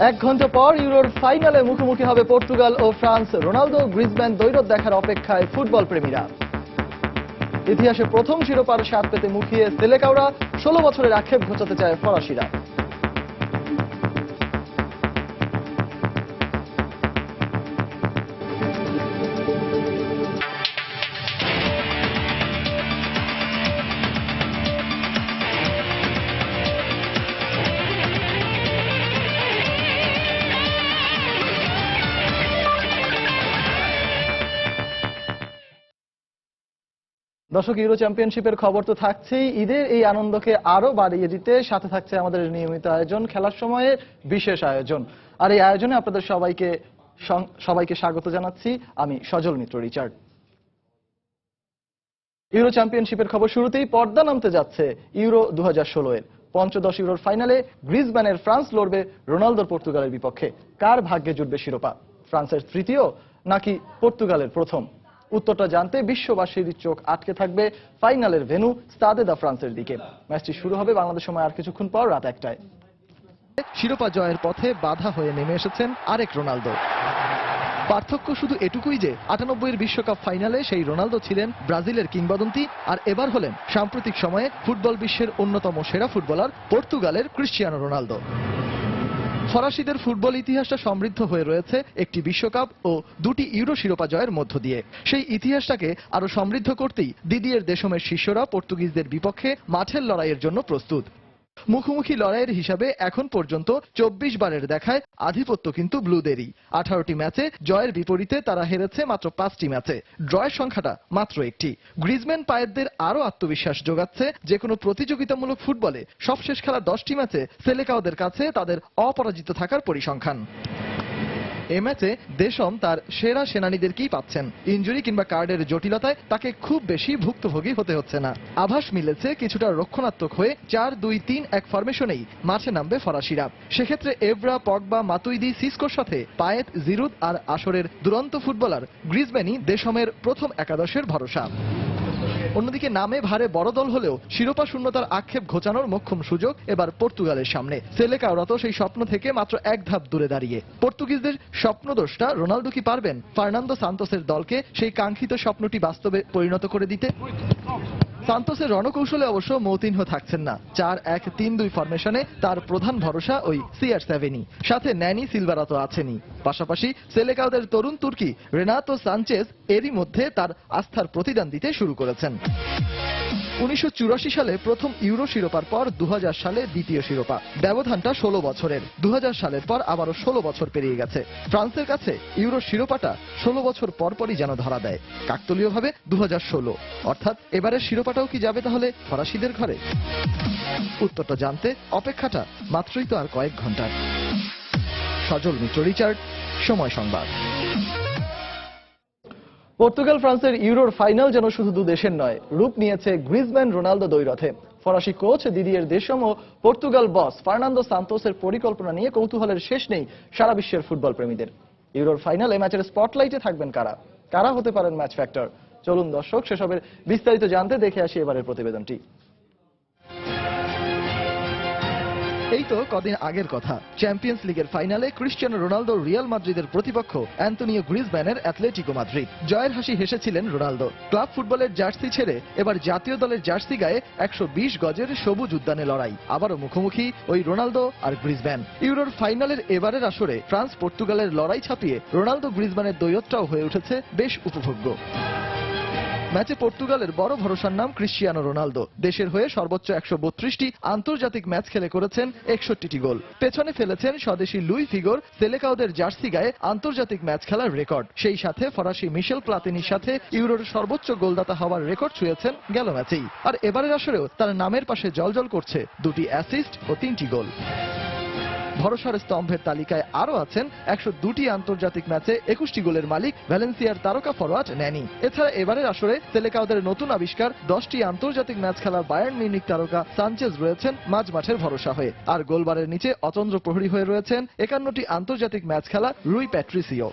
এক ঘন্টা পর ইউরোর ফাইনালে মুখোমুখি হবে পর্তুগাল ও ফ্রান্স। রোনালদো গ্রিজম্যান দ্বৈরথ দেখার অপেক্ষায় ফুটবল প্রেমীরা। ইতিহাসে প্রথম শিরোপার স্বাদ পেতে মুখিয়ে সেলেকাওরা 16 বছরের আক্ষেপ ঘোচাতে চায় ফরাসিরা। দর্শক, ইউরো চ্যাম্পিয়নশিপের খবর তো থাকছেই। ঈদের এই আনন্দকে আরো বাড়িয়ে দিতে সাথে থাকছে আমাদের নিয়মিত আয়োজন, খেলার সময়ে বিশেষ আয়োজন। আর এই আয়োজনে আপনাদের সবাইকে স্বাগত জানাচ্ছি আমি সজল মিত্র রিচার্ড। ইউরো চ্যাম্পিয়নশিপের খবর শুরুতেই পর্দা নামতে যাচ্ছে ইউরো 2016-এর পঞ্চদশ ইউরোর ফাইনালে গ্রিজম্যানের ফ্রান্স লড়বে রোনালদোর পর্তুগালের বিপক্ষে। কার ভাগ্যে জুটবে শিরোপা? ফ্রান্সের তৃতীয় নাকি পর্তুগালের প্রথম? উত্তরটা জানতে বিশ্ববাসীর চোখ আটকে থাকবে ফাইনালের ভেন্যু স্টাদে দা ফ্রান্সের দিকে। ম্যাচটি শুরু হবে বাংলাদেশ সময় আর কিছুক্ষণ পর রাত 1টায়। শিরোপা জয়ের পথে বাধা হয়ে নেমে এসেছেন আরেক রোনালদো। পার্থক্য শুধু এটুকুই যে 98-এর বিশ্বকাপ ফাইনালে সেই রোনালদো ছিলেন ব্রাজিলের কিংবদন্তি, আর এবার হলেন সাম্প্রতিক সময়ে ফুটবল বিশ্বের অন্যতম সেরা ফুটবলার পর্তুগালের ক্রিশ্চিয়ানো রোনালদো। ফরাসিদের ফুটবল ইতিহাসটা সমৃদ্ধ হয়ে রয়েছে একটি বিশ্বকাপ ও দুটি ইউরো শিরোপা জয়ের মধ্য দিয়ে। সেই ইতিহাসটাকে আরো সমৃদ্ধ করতেই দিদিয়ের দেশমের শিষ্যরা পর্তুগিজদের বিপক্ষে মাঠের লড়াইয়ের জন্য প্রস্তুত। মুখোমুখি লড়াইয়ের হিসাবে এখন পর্যন্ত 24 বারের দেখায় আধিপত্য কিন্তু ব্লুদেরই। 18টি ম্যাচে জয়ের বিপরীতে তারা হেরেছে মাত্র 5টি ম্যাচে, ড্রয়ের সংখ্যাটা মাত্র 1টি। গ্রিজম্যান পায়েদের আরো আত্মবিশ্বাস যোগাচ্ছে যে কোনো প্রতিযোগিতামূলক ফুটবলে সবশেষ খেলা 10টি ম্যাচে সেলেকাওদের কাছে তাদের অপরাজিত থাকার পরিসংখ্যান। এ ম্যাচে দেশম তার সেরা সেনানীদেরকেই পাচ্ছেন। ইনজুরি কিংবা কার্ডের জটিলতায় তাকে খুব বেশি ভুক্তভোগী হতে হচ্ছে না। আভাস মিলেছে কিছুটা রক্ষণাত্মক হয়ে 4-2-3-1 ফরমেশনেই মাঠে নামবে ফরাসিরা। সেক্ষেত্রে এভরা, পগবা, মাতুইদি, সিসকোর সাথে পায়েত, জিরুদ আর আসরের দুরন্ত ফুটবলার গ্রিজম্যানই দেশমের প্রথম একাদশের ভরসা। অন্যদিকে নামে ভারে বড় দল হলেও শিরোপা শূন্যতার আক্ষেপ ঘোচানোর মোক্ষম সুযোগ এবার পর্তুগালের সামনে। সেলেকাওরা তো সেই স্বপ্ন থেকে মাত্র এক ধাপ দূরে দাঁড়িয়ে। পর্তুগিজদের স্বপ্নদোষটা রোনালদো কি পারবেন ফার্নান্দো সান্তোসের দলকে সেই কাঙ্ক্ষিত স্বপ্নটি বাস্তবে পরিণত করে দিতে? সান্তোসের রণকৌশলে অবশ্য মৌতিহ্ন থাকছেন না। 4-1-3-2 ফরমেশনে তার প্রধান ভরসা ওই CR7, সাথে ন্যানি সিলভারা তো আছেনই। পাশাপাশি সেলেকাওদের তরুণ তুর্কি রেনাতো সানচেজ এরই মধ্যে তার আস্থার প্রতিদান দিতে শুরু করেছেন। 1984 সালে প্রথম ইউরো শিরোপার পর 2000 সালে দ্বিতীয় শিরোপা, ব্যবধানটা 16 বছরের। 2000 সালের পর আবারও 16 বছর পেরিয়ে গেছে। ফ্রান্সের কাছে ইউরো শিরোপাটা 16 বছর পরপরই যেন ধরা দেয়। কাকতালীয়ভাবে 2016, অর্থাৎ এবারের শিরোপাটাও কি যাবে তাহলে ফরাসিদের ঘরে? উত্তরটা জানতে অপেক্ষাটা মাত্রই তো আর কয়েক ঘন্টার। সজল মিত্র রিচার্ড, সময় সংবাদ। পর্তুগাল ফ্রান্সের ইউরোর ফাইনাল যেন শুধু দু দেশের নয়, রূপ নিয়েছে গ্রিজম্যান রোনালদো দ্বৈরথে। ফরাসি কোচ দিদিয়ের দেশম ও পর্তুগাল বস ফার্নান্দো সান্তোসের পরিকল্পনা নিয়ে কৌতূহলের শেষ নেই সারা বিশ্বের ফুটবল প্রেমীদের। ইউরোর ফাইনালে ম্যাচের স্পটলাইটে থাকবেন কারা? কারা হতে পারেন ম্যাচ ফ্যাক্টর? চলুন দর্শক, সেসবের বিস্তারিত জানতে দেখে আসি এবারের প্রতিবেদনটি। এই তো কদিন আগের কথা, চ্যাম্পিয়ন্স লিগের ফাইনালে ক্রিশ্চিয়ানো রোনালদো রিয়াল মাদ্রিদের প্রতিপক্ষ অ্যান্তোনিও গ্রিজম্যানের অ্যাথলেটিকো মাদ্রিদ। জয়ের হাসি হেসেছিলেন রোনালদো। ক্লাব ফুটবলের জার্সি ছেড়ে এবার জাতীয় দলের জার্সি গায়ে 120 গজের সবুজ উদ্যানে লড়াই। আবারও মুখোমুখি ওই রোনালদো আর গ্রিজম্যান। ইউরোর ফাইনালের এবারের আসরে ফ্রান্স পর্তুগালের লড়াই ছাপিয়ে রোনালদো গ্রিজম্যানের দ্বৈরথটাও হয়ে উঠেছে বেশ উপভোগ্য। ম্যাচে পর্তুগালের বড় ভরসার নাম ক্রিশ্চিয়ানো রোনালদো। দেশের হয়ে সর্বোচ্চ 132টি আন্তর্জাতিক ম্যাচ খেলে করেছেন 61টি গোল। পেছনে ফেলেছেন স্বদেশী লুই ফিগোর সেলেকাওদের জার্সি গায়ে আন্তর্জাতিক ম্যাচ খেলার রেকর্ড। সেই সাথে ফরাসি মিশেল প্লাতিনির সাথে ইউরোর সর্বোচ্চ গোলদাতা হওয়ার রেকর্ড ছুঁয়েছেন গেল ম্যাচেই। আর এবারের আসরেও তার নামের পাশে জলজল করছে 2টি অ্যাসিস্ট ও 3টি গোল। ভরসার স্তম্ভের তালিকায় আরো আছেন 102টি আন্তর্জাতিক ম্যাচে 21টি গোলের মালিক ভ্যালেন্সিয়ার তারকা ফরোয়ার্ড ন্যানি। এছাড়া এবারের আসরে সেলেকাওদের নতুন আবিষ্কার 10টি আন্তর্জাতিক ম্যাচ খেলা বায়ার্ন মিউনিখ তারকা সানচেজ রয়েছেন মাঝমাঠের ভরসা হয়ে। আর গোলবারের নিচে অচন্দ্র প্রহরী হয়ে রয়েছেন 51টি আন্তর্জাতিক ম্যাচ খেলা রুই প্যাট্রিসিও।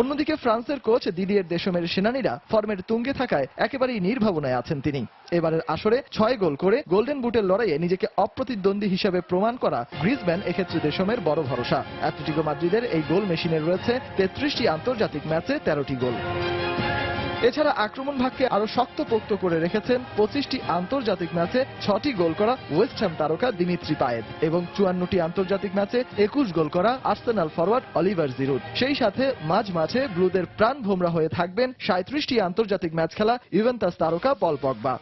অন্যদিকে ফ্রান্সের কোচ দিদিয়ের দেশমের সেনানীরা ফর্মের তুঙ্গে থাকায় একেবারেই নির্ভাবনায় আছেন তিনি। এবারের আসরে 6 গোল করে গোল্ডেন বুটের লড়াইয়ে নিজেকে অপ্রতিদ্বন্দ্বী হিসেবে প্রমাণ করা গ্রিজম্যান এক্ষেত্রে দেশমের বড় ভরসা। অ্যাটলেটিকো মাদ্রিদের এই গোল মেশিনে রয়েছে 33টি আন্তর্জাতিক ম্যাচে 13টি গোল। এছাড়া আক্রমণ ভাগকে আরো শক্তপোক্ত করে রেখেছেন 25টি আন্তর্জাতিক ম্যাচে 6টি গোল করা ওয়েস্ট হ্যাম তারকা দিমিত্রি পায়েত এবং 54টি আন্তর্জাতিক ম্যাচে 21 গোল করা আর্সেনাল ফরওয়ার্ড অলিভার জিরুদ। সেই সাথে মাঝে ব্লুদের প্রাণ ভোমরা হয়ে থাকবেন 37টি আন্তর্জাতিক ম্যাচ খেলা ইউভেন্টাস তারকা পল পগবা।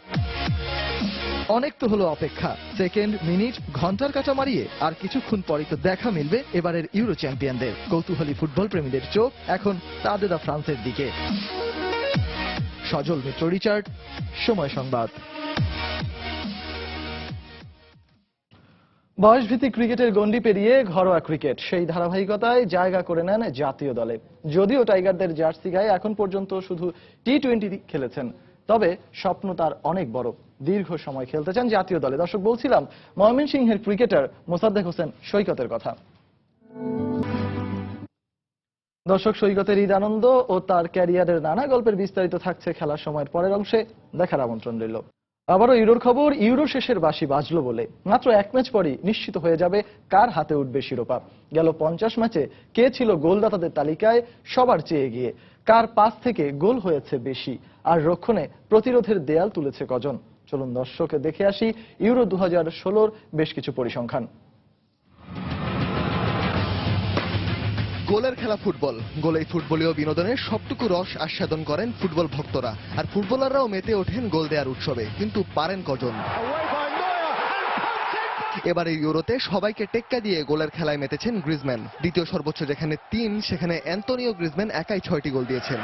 অনেক তো হলো অপেক্ষা, সেকেন্ড, মিনিট, ঘন্টার কাটা মারিয়ে আর কিছুক্ষণ পরই তো দেখা মিলবে এবারের ইউরো চ্যাম্পিয়নদের। কৌতূহলী ফুটবল প্রেমীদের চোখ এখন তাদেদা ফ্রান্সের দিকে। সজল মিত্র, রিচার্ড, সময় সংবাদ। বয়সভিত্তিক ক্রিকেটের গণ্ডি পেরিয়ে ঘরোয়া ক্রিকেট সেই ধারাবাহিকতায় জায়গা করে নেন জাতীয় দলে। যদিও টাইগারদের জার্সি গায়ে এখন পর্যন্ত শুধু টি-20 খেলেছেন, তবে স্বপ্ন তার অনেক বড়, দীর্ঘ সময় খেলতে চান জাতীয় দলে। দর্শক, বলছিলাম ময়মনসিংহের ক্রিকেটার মোসাদ্দেক হোসেন সৈকতের কথা। দর্শক, সৈকতের ঈদ আনন্দ ও তার ক্যারিয়ারের নানা গল্পের বিস্তারিত থাকছে খেলার সময়ের পরের অংশে, দেখার আমন্ত্রণ রইল। আবারও ইউরোর খবর। ইউরো শেষের বাঁশি বাজলো বলে মাত্র 1 ম্যাচ পরই নিশ্চিত হয়ে যাবে কার হাতে উঠবে শিরোপা। গেল 50 ম্যাচে কে ছিল গোলদাতাদের তালিকায় সবার চেয়ে এগিয়ে, কার পাস থেকে গোল হয়েছে বেশি, আর রক্ষণে প্রতিরোধের দেয়াল তুলেছে কজন। চলুন দর্শকে দেখে আসি ইউরো 2016-র বেশ কিছু পরিসংখ্যান। গোলের খেলা ফুটবল, গোলেই ফুটবলীয় বিনোদনের সবটুকু রস আস্বাদন করেন ফুটবল ভক্তরা, আর ফুটবলাররাও মেতে ওঠেন গোল দেওয়ার উৎসবে। কিন্তু পারেন কজন? এবারে ইউরোতে সবাইকে টেক্কা দিয়ে গোলের খেলায় মেতেছেন গ্রিজম্যান। দ্বিতীয় সর্বোচ্চ যেখানে 3, সেখানে অ্যান্তোনিও গ্রিজম্যান একাই 6টি গোল দিয়েছেন।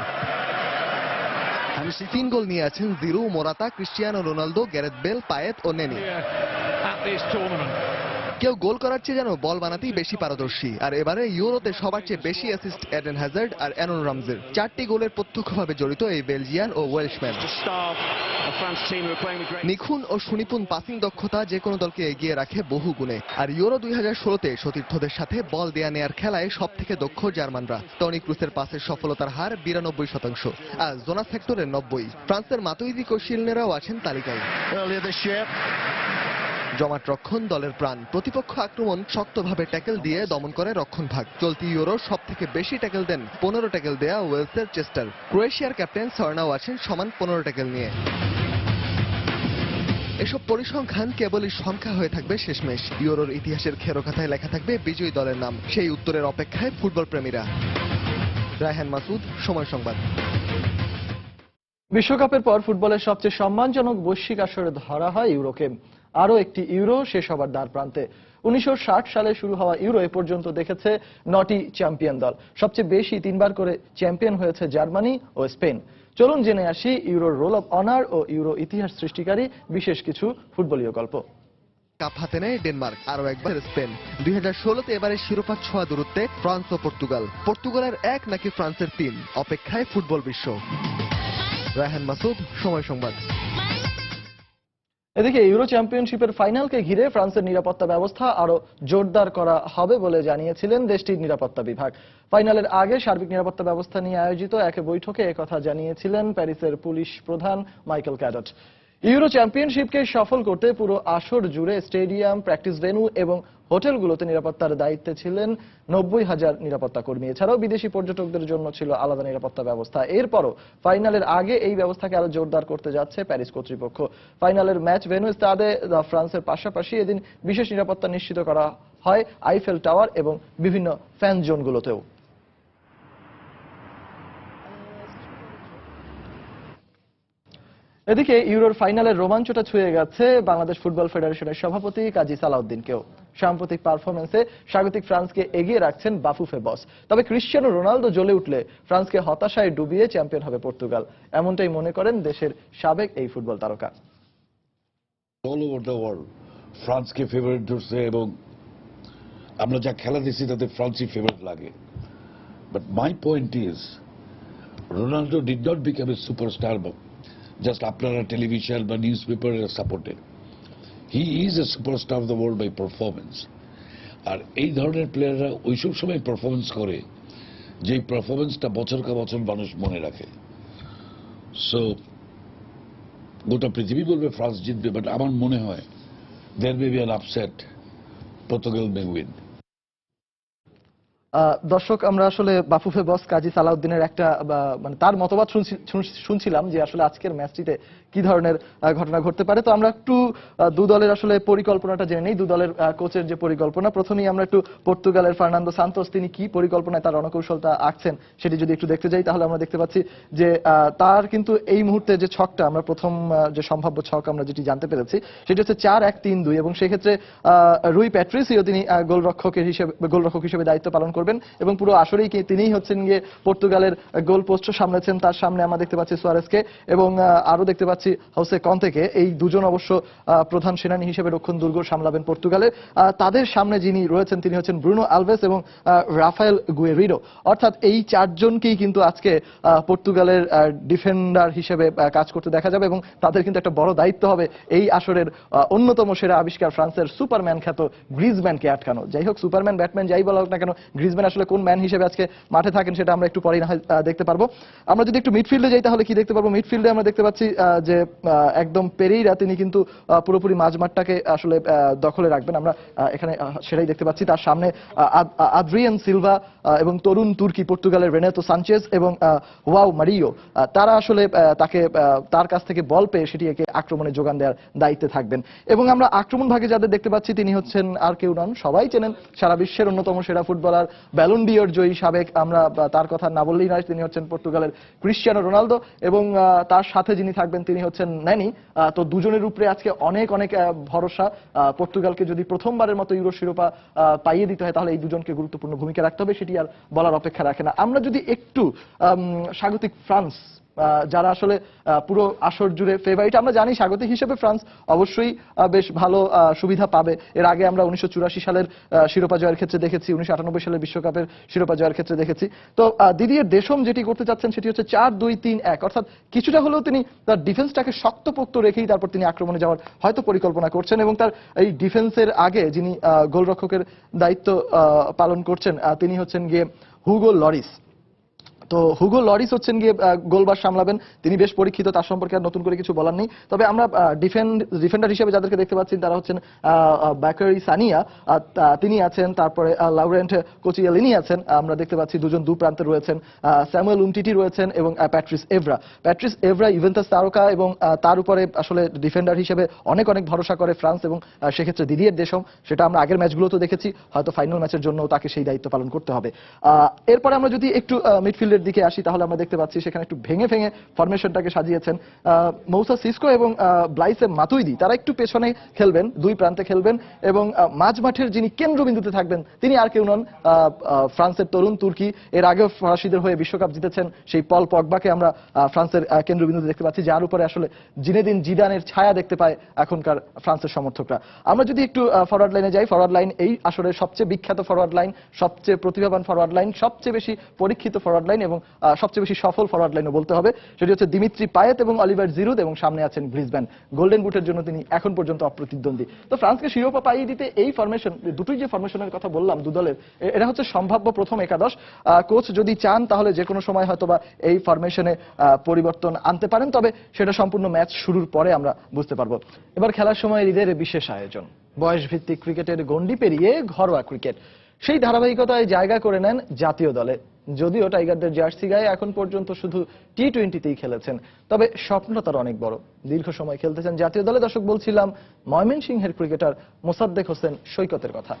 3 গোল নিয়ে আছেন Giroud, Morata, Cristiano Ronaldo, Gareth Bale, Payet ও নেনি। কেউ গোল করার চেয়ে যেন বল বানাতেই বেশি পারদর্শী। আর এবারে ইউরোতে সবার চেয়ে বেশি অ্যাসিস্ট এডেন হ্যাজার্ড আর অ্যারন রামজের। 4টি গোলের প্রত্যক্ষভাবে জড়িত এই বেলজিয়ান ও ওয়েলশম্যান। নিখুন ও সুনিপুণ পাসিং দক্ষতা যে কোনো দলকে এগিয়ে রাখে বহু গুণে। আর ইউরো 2016-তে সতীর্থদের সাথে বল দেয়া নেয়ার খেলায় সব থেকে দক্ষ জার্মানরা। টনি ক্রুসের পাসের সফলতার হার 92%, আর জোনাস হেক্টরের 90। ফ্রান্সের মাতুইদি কোশিলনেরাও আছেন তালিকায়। জমাট রক্ষণ দলের প্রাণ। প্রতিপক্ষ আক্রমণ শক্তভাবে ট্যাকেল দিয়ে দমন করে রক্ষণভাগ। চলতি ইউরো সব থেকে বেশি ট্যাকেল দেন 15 ট্যাকেল দেয়া ওয়েলসের চেস্টার। ক্রোয়েশিয়ার ক্যাপ্টেন সর্নাও আছেন সমান 15 ট্যাকেল নিয়ে। এসব পরিসংখ্যান কেবলই সংখ্যা হয়ে থাকবে শেষমেশ। ইউরোর ইতিহাসের খেরোখাতায় লেখা থাকবে বিজয়ী দলের নাম। সেই উত্তরের অপেক্ষায় ফুটবল প্রেমীরা। রায়হান মাসুদ, সময় সংবাদ। বিশ্বকাপের পর ফুটবলের সবচেয়ে সম্মানজনক বৈশ্বিক আসরে ধরা হয় ইউরোকে। আরও একটি ইউরো শেষ হবার দ্বার প্রান্তে। 1960 সালে শুরু হওয়া ইউরো এ পর্যন্ত দেখেছে 9টি চ্যাম্পিয়ন দল। সবচেয়ে বেশি 3বার করে চ্যাম্পিয়ন হয়েছে জার্মানি ও স্পেন। চলুন জেনে আসি ইউরোর রোল অফ অনার ও ইউরো ইতিহাস সৃষ্টিকারী বিশেষ কিছু ফুটবলীয় গল্প। কাপ হাতে নেয় ডেনমার্ক, আরও একবার স্পেন। 2016-তে এবারে শিরোপা ছোঁয়া দূরত্বে ফ্রান্স ও পর্তুগাল। পর্তুগালের 1 নাকি ফ্রান্সের 3, অপেক্ষায় ফুটবল বিশ্ব। রায়হান মাসুদ, সময় সংবাদ। এদিকে ইউরো চ্যাম্পিয়নশিপের ফাইনালকে ঘিরে ফ্রান্সের নিরাপত্তা ব্যবস্থা আরো জোরদার করা হবে বলে জানিয়েছিলেন দেশটির নিরাপত্তা বিভাগ। ফাইনালের আগে সার্বিক নিরাপত্তা ব্যবস্থা নিয়ে আয়োজিত এক বৈঠকে একথা জানিয়েছিলেন প্যারিসের পুলিশ প্রধান মাইকেল ক্যাডট। ইউরো চ্যাম্পিয়নশিপকে সফল করতে পুরো আসর জুড়ে স্টেডিয়াম, প্র্যাকটিস ভেন্যু এবং হোটেলগুলোতে নিরাপত্তার দায়িত্বে ছিলেন 90,000 নিরাপত্তা কর্মী। এছাড়াও বিদেশি পর্যটকদের জন্য ছিল আলাদা নিরাপত্তা ব্যবস্থা। এরপরও ফাইনালের আগে এই ব্যবস্থাকে আরো জোরদার করতে যাচ্ছে প্যারিস কর্তৃপক্ষ। ফাইনালের ম্যাচ ভেন্যু স্টাদে দ্য ফ্রান্সের পাশাপাশি এদিন বিশেষ নিরাপত্তা নিশ্চিত করা হয় আইফেল টাওয়ার এবং বিভিন্ন ফ্যান জোনগুলোতেও। এদিকে ইউরোর ফাইনালের রোমাঞ্চটা ছুঁয়ে গেছে বাংলাদেশ ফুটবল ফেডারেশনের সভাপতি কাজী সালাউদ্দিনকেও। সাম্প্রতিক পারফরমেন্সে স্বাগতিক ফ্রান্সকে এগিয়ে রাখছেন বাফুফে বস। তবে ক্রিস্টিয়ানো রোনালদো জ্বলে উঠলে ফ্রান্সকে হতাশায় ডুবিয়ে চ্যাম্পিয়ন হবে পর্তুগাল, এমনটাই মনে করেন দেশের সাবেক এই ফুটবল তারকা। অল ওভার দ্য ওয়ার্ল্ড ফ্রান্সকে ফেভারিট ধরছে এবং আমরা যা খেলা দিচ্ছি তাতে ফ্রান্সই ফেভারিট লাগে। But my point is Ronaldo did not become a superstar just আপনারা টেলিভিশন বা নিউজ পেপারের সাপোর্টে। He is a superstar of the world by performance. আর এই ধরনের প্লেয়াররা ওইসব সময় পারফরমেন্স করে যেই পারফরমেন্সটা বছর কা বছর মানুষ মনে রাখে। সো গোটা পৃথিবী বলবে ফ্রান্স জিতবে, বাট আমার মনে হয় there may be an upset, Portugal may win. দর্শক, আমরা আসলে বাফুফে বস কাজী সালাউদ্দিনের একটা মানে তার মতবাদ শুনছিলাম যে আসলে আজকের ম্যাচটিতে কি ধরনের ঘটনা ঘটতে পারে। তো আমরা একটু দু দলের আসলে পরিকল্পনাটা জেনে নেই, দু দলের কোচের যে পরিকল্পনা। প্রথমেই আমরা একটু পর্তুগালের ফার্নান্দো সান্তোস তিনি কি পরিকল্পনায় তার রণকৌশলটা আঁকছেন সেটি যদি একটু দেখতে যাই, তাহলে আমরা দেখতে পাচ্ছি যে তার কিন্তু এই মুহূর্তে যে ছকটা আমরা প্রথম যে সম্ভাব্য ছক আমরা যেটি জানতে পেরেছি সেটি হচ্ছে 4-1-3-2, এবং সেক্ষেত্রে রুই প্যাট্রিসিও তিনি গোলরক্ষক হিসেবে দায়িত্ব পালন করবেন এবং পুরো আসরেই তিনিই হচ্ছেন গিয়ে পর্তুগালের গোল পোস্ট সামলেছেন। তার সামনে আমরা দেখতে পাচ্ছি সুয়ারেসকে এবং আরো দেখতে পাচ্ছি হাউসে কন্তেকে। এই দুজন অবশ্য প্রধান সেনানী হিসেবে রক্ষণ দুর্গ সামলাবেন পর্তুগালের। তাদের সামনে যিনি রয়েছেন তিনি হচ্ছেন ব্রুনো আলভেস এবং রাফায়েল গুয়েরিডো। অর্থাৎ এই চারজনকেই কিন্তু আজকে পর্তুগালের ডিফেন্ডার হিসেবে কাজ করতে দেখা যাবে এবং তাদের কিন্তু একটা বড় দায়িত্ব হবে এই আসরের অন্যতম সেরা আবিষ্কার ফ্রান্সের সুপারম্যান খ্যাত গ্রিজম্যানকে আটকানো। যাই হোক, সুপারম্যান ব্যাটম্যান যাই বলা হোক না কেন, গ্রিজম্যান আসলে কোন ম্যান হিসেবে আজকে মাঠে থাকেন সেটা আমরা একটু পরেই দেখতে পারবো। আমরা যদি একটু মিডফিল্ডে যাই তাহলে কি দেখতে পারবো? মিডফিল্ডে আমরা দেখতে পাচ্ছি যে একদম পেরেইরা তিনি কিন্তু পুরোপুরি মাঝমাঠটাকে আসলে দখলে রাখবেন। আমরা এখানে সেটাই দেখতে পাচ্ছি। তার সামনে আদ্রিয়ান সিলভা এবং তরুণ তুর্কি পর্তুগালের রেনেতো সানচেজ এবং ওয়াও মারিও, তারা আসলে তার কাছ থেকে বল পেয়ে সেটিকে আক্রমণে যোগান দেওয়ার দায়িত্বে থাকবেন। এবং আমরা আক্রমণ ভাগে যাদের দেখতে পাচ্ছি তিনি হচ্ছেন আর কেউ নন, সবাই চেনেন, সারা বিশ্বের অন্যতম সেরা ফুটবলার, ব্যালন ডিওর জয়ী সাবেক, আমরা তার কথা না বললেই নয়, তিনি হচ্ছেন পর্তুগালের ক্রিশ্চিয়ানো রোনালদো এবং তার সাথে যিনি থাকবেন তিনি হচ্ছেন ন্যানি। তো দুজনের উপরে আজকে অনেক অনেক ভরসা। পর্তুগালকে যদি প্রথমবারের মতো ইউরো শিরোপা পাইয়ে দিতে হয় তাহলে এই দুজনকে গুরুত্বপূর্ণ ভূমিকা রাখতে হবে, সেটি আর বলার অপেক্ষা রাখে না। আমরা যদি একটু স্বাগতিক ফ্রান্স, যারা আসলে পুরো আসর জুড়ে ফেভারিট, আমরা জানি স্বাগতিক হিসেবে ফ্রান্স অবশ্যই বেশ ভালো সুবিধা পাবে। এর আগে আমরা 1984 সালের শিরোপা জয়ের ক্ষেত্রে দেখেছি, 1998 সালের বিশ্বকাপের শিরোপা জয়ের ক্ষেত্রে দেখেছি। তো দিদিয়ের দেশম যেটি করতে চাচ্ছেন সেটি হচ্ছে 4-2-3-1, অর্থাৎ কিছুটা হলেও তিনি তার ডিফেন্সটাকে শক্তপোক্ত রেখেই তারপর তিনি আক্রমণে যাওয়ার হয়তো পরিকল্পনা করছেন এবং তার এই ডিফেন্সের আগে যিনি গোলরক্ষকের দায়িত্ব পালন করছেন তিনি হচ্ছেন গিয়ে হুগো লরিস। তো হুগো লরিস হচ্ছেন গিয়ে গোলবার সামলাবেন, তিনি বেশ পরীক্ষিত, তার সম্পর্কে আর নতুন করে কিছু বলার নেই। তবে আমরা ডিফেন্ডার হিসেবে যাদেরকে দেখতে পাচ্ছি তারা হচ্ছেন ব্যাকারি সানিয়া, তিনি আছেন, তারপরে লাউরেন্ট কোচিয়ালিনি আছেন, আমরা দেখতে পাচ্ছি দুজন দু প্রান্তে রয়েছেন, স্যামুয়েল উমটিটি রয়েছেন এবং প্যাট্রিস এভরা ইভেন্টাস তারকা এবং তার উপরে আসলে ডিফেন্ডার হিসেবে অনেক অনেক ভরসা করে ফ্রান্স এবং সেক্ষেত্রে দিদিয়ের দেশম, সেটা আমরা আগের ম্যাচগুলোতে দেখেছি, হয়তো ফাইনাল ম্যাচের জন্য তাকে সেই দায়িত্ব পালন করতে হবে। এরপরে আমরা যদি একটু মিডফিল্ডের দিকে আসি তাহলে আমরা দেখতে পাচ্ছি সেখানে একটু ভেঙে ভেঙে ফরমেশনটাকে সাজিয়েছেন। মৌসা সিসকো এবং ব্লাইসে মাতুইদি তারা একটু পেছনে খেলবেন, দুই প্রান্তে খেলবেন এবং মাঝমাঠের যিনি কেন্দ্রবিন্দুতে থাকবেন তিনি আর কেউ নন, ফ্রান্সের তরুণ তুর্কি, এর আগেও ফরাসিদের হয়ে বিশ্বকাপ জিতেছেন সেই পল পগবাকে আমরা ফ্রান্সের কেন্দ্রবিন্দুতে দেখতে পাচ্ছি, যার উপরে আসলে জিনেদিন জিদানের ছায়া দেখতে পায় এখনকার ফ্রান্সের সমর্থকরা। আমরা যদি একটু ফরওয়ার্ড লাইনে যাই, ফরওয়ার্ড লাইন এই আসলে সবচেয়ে বিখ্যাত ফরওয়ার্ড লাইন, সবচেয়ে প্রতিভাবান ফরওয়ার্ড লাইন, সবচেয়ে বেশি পরীক্ষিত ফরওয়ার্ড লাইন এবং সবচেয়ে বেশি সফল ফরওয়ার্ড লাইনও বলতে হবে, সেটি হচ্ছে দিমিত্রি পায়েত এবং অলিভার জিরুদ এবং সামনে আছেন গ্রিজম্যান। গোল্ডেন বুটের জন্য তিনি এখন পর্যন্ত অপ্রতিদ্বন্দ্বী। তো ফ্রান্সকে শিরোপা পাইয়ে দিতে এই ফরমেশন, দুটোই যে ফরমেশনের কথা বললাম দু দলের, এটা হচ্ছে সম্ভাব্য প্রথম একাদশ। কোচ যদি চান তাহলে যে কোনো সময় হয়তোবা এই ফরমেশনে পরিবর্তন আনতে পারেন, তবে সেটা সম্পূর্ণ ম্যাচ শুরুর পরে আমরা বুঝতে পারবো। এবার খেলার সময় ঈদের বিশেষ আয়োজন, বয়স ভিত্তিক ক্রিকেটের গণ্ডি পেরিয়ে ঘরোয়া ক্রিকেট, সেই ধারাবাহিকতায় জায়গা করে নেন জাতীয় দলে। যদিও টাইগারদের জার্সি গায়ে এখন পর্যন্ত শুধু টি-20তেই খেলেছেন, তবে স্বপ্ন তার অনেক বড়, দীর্ঘ সময় খেলতেছেন জাতীয় দলে। দর্শক, বলছিলাম ময়মনসিংহের ক্রিকেটার মোসাদ্দেক হোসেন সৈকতের কথা।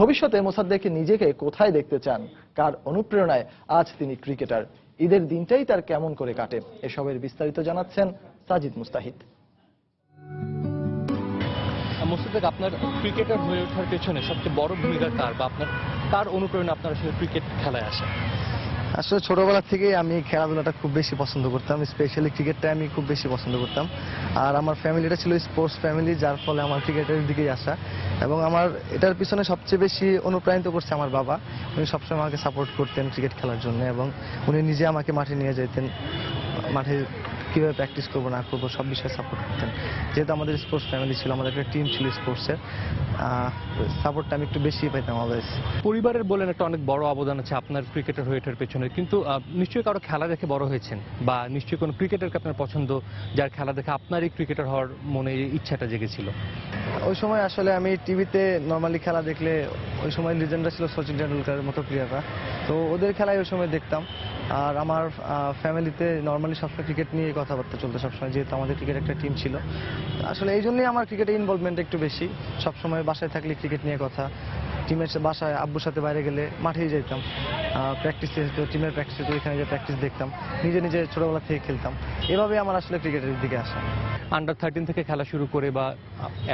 ভবিষ্যতে মোসাদ্দেক নিজেকে কোথায় দেখতে চান, কার অনুপ্রেরণায় আজ তিনি ক্রিকেটার, ঈদের দিনটাই তার কেমন করে কাটে, এসবের বিস্তারিত জানাচ্ছেন সাজিদ মুস্তাহিদ। মোসাদ্দেক, আপনার ক্রিকেটার হয়ে ওঠার পেছনে সবচেয়ে বড় ভূমিকা কার, বা আপনার কার অনুপ্রেরণা আপনার আসলে ক্রিকেট খেলায় আসে? আসলে ছোটবেলা থেকে আমি খেলাধুলাটা খুব বেশি পছন্দ করতাম, স্পেশালি ক্রিকেটটা আমি খুব বেশি পছন্দ করতাম। আর আমার ফ্যামিলিটা ছিল স্পোর্টস ফ্যামিলি, যার ফলে আমার ক্রিকেটের দিকেই আসা। এবং আমার এটার পিছনে সবচেয়ে বেশি অনুপ্রাণিত করছে আমার বাবা। উনি সবসময় আমাকে সাপোর্ট করতেন ক্রিকেট খেলার জন্য এবং উনি নিজে আমাকে মাঠে নিয়ে যেতেন, মাঠে কীভাবে প্র্যাকটিস করবো না করবো সব বিষয়ে সাপোর্ট করতেন। যেহেতু আমাদের স্পোর্টস ফ্যামিলি ছিল, আমাদের একটা টিম ছিল স্পোর্টসের, সাপোর্টটা আমি একটু বেশি পাইতাম অলওয়েজ। পরিবারের বলেন একটা অনেক বড় অবদান আছে আপনার ক্রিকেটার হয়ে ওঠার পেছনে, কিন্তু নিশ্চয়ই কারো খেলা দেখে বড় হয়েছেন, বা নিশ্চয়ই কোনো ক্রিকেটারকে আপনার পছন্দ যার খেলা দেখে আপনারই ক্রিকেটার হওয়ার মনে এই ইচ্ছাটা জেগেছিল। ওই সময় আসলে আমি টিভিতে নর্মালি খেলা দেখলে ওই সময় লিজেন্ডরা ছিল সচিন টেন্ডুলকারের মতো প্লেয়াররা, তো ওদের খেলাই ওই সময় দেখতাম। আর আমার ফ্যামিলিতে নর্মালি সবসময় ক্রিকেট নিয়ে কথাবার্তা চলতো সবসময়, যেহেতু আমাদের ক্রিকেট একটা টিম ছিল। আসলে এই জন্যই আমার ক্রিকেটে ইনভলভমেন্ট একটু বেশি। সবসময় বাসায় থাকলে ক্রিকেট নিয়ে কথা, টিমের বাসায় আব্বুর সাথে বাইরে গেলে মাঠেই যেতাম, প্র্যাকটিসে টিমের প্র্যাকটিসে তো এখানে যে প্র্যাকটিস দেখতাম, নিজে নিজে ছোটবেলা থেকে খেলতাম। এভাবে আমার আসলে ক্রিকেটের দিকে আসা। আন্ডার 13 থেকে খেলা শুরু করে বা